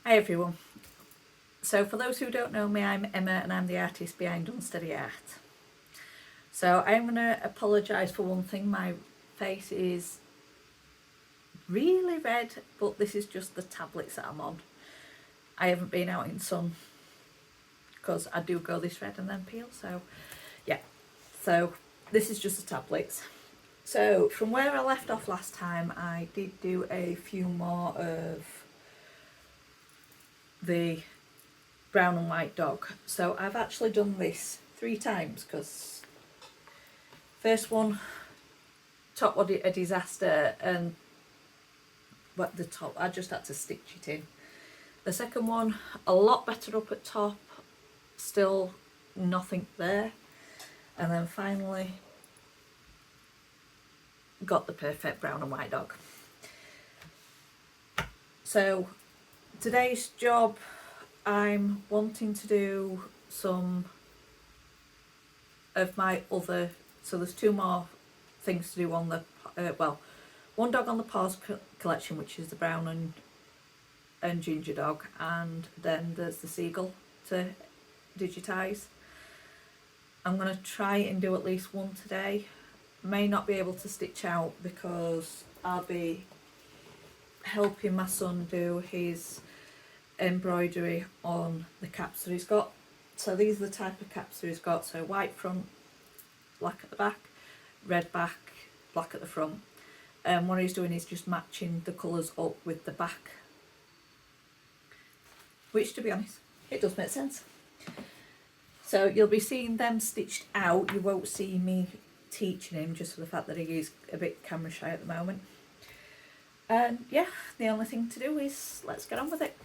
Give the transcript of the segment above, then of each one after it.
Hi everyone. So for those who don't know me, I'm Emma and I'm the artist behind Unsteady Art. So I'm going to apologise for one thing, my face is really red, but this is just the tablets that I'm on. I haven't been out in sun because I do go this red and then peel, so yeah. So this is just the tablets. So from where I left off last time, I did do a few more of the brown and white dog. So I've actually done this 3 times because first one, top was a disaster and what the top, I just had to stitch it in. The second one, a lot better up at top, still nothing there. And then finally got the perfect brown and white dog. So today's job, I'm wanting to do some of my other, so there's 2 more things to do on the, well, one dog on the paws collection, which is the brown and ginger dog, and then there's the seagull to digitize. I'm going to try and do at least one today. May not be able to stitch out because I'll be helping my son do his embroidery on the caps that he's got. So these are the type of caps that he's got, so white front, black at the back, red back, black at the front. And what he's doing is just matching the colours up with the back, which to be honest, it does make sense. So you'll be seeing them stitched out, you won't see me teaching him just for the fact that he is a bit camera shy at the moment. And yeah, the only thing to do is let's get on with it.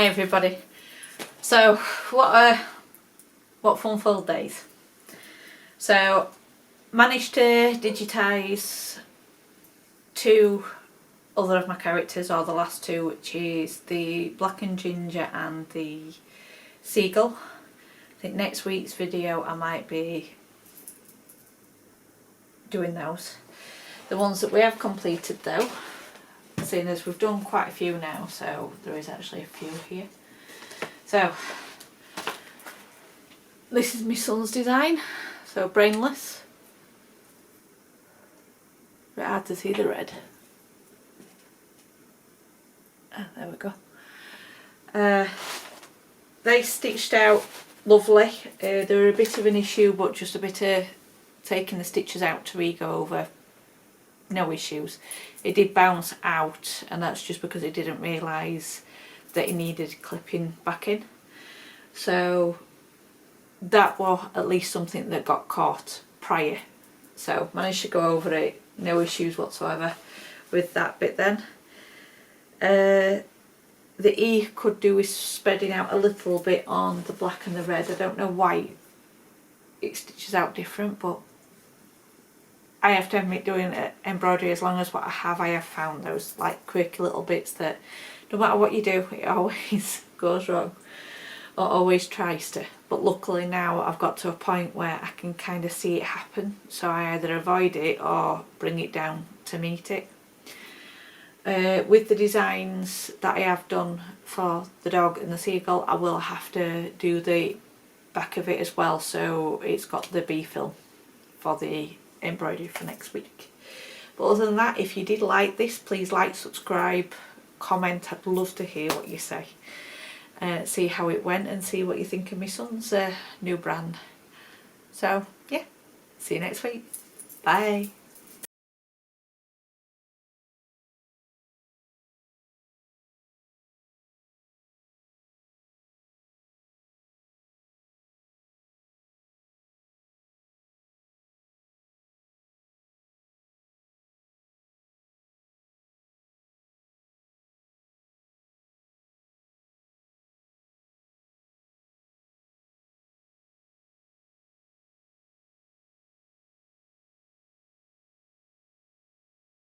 Hi everybody. So what fun-filled days. So managed to digitise 2 other of my characters, or the last 2, which is the black and ginger and the seagull. I think next week's video I might be doing those. The ones that we have completed though, seeing as we've done quite a few now, so there is actually a few here. So this is my son's design, so brainless. Bit hard to see the red. There we go. They stitched out lovely. They were a bit of an issue, but just a bit of taking the stitches out to re-go over. No issues. It did bounce out, and that's just because it didn't realise that it needed clipping back in. So that was at least something that got caught prior. So managed to go over it, no issues whatsoever with that bit then. The E could do with spreading out a little bit on the black and the red. I don't know why it stitches out different, but I have to admit, doing embroidery as long as what I have found those like quirky little bits that no matter what you do, it always goes wrong, or always tries to. But luckily now I've got to a point where I can kind of see it happen, so I either avoid it or bring it down to meet it. With the designs that I have done for the dog and the seagull, I will have to do the back of it as well, so it's got the B film for the embroidery for next week. But other than that, if you did like this, please like, subscribe, comment. I'd love to hear what you say. See how it went and see what you think of my son's new brand. So yeah, see you next week. Bye.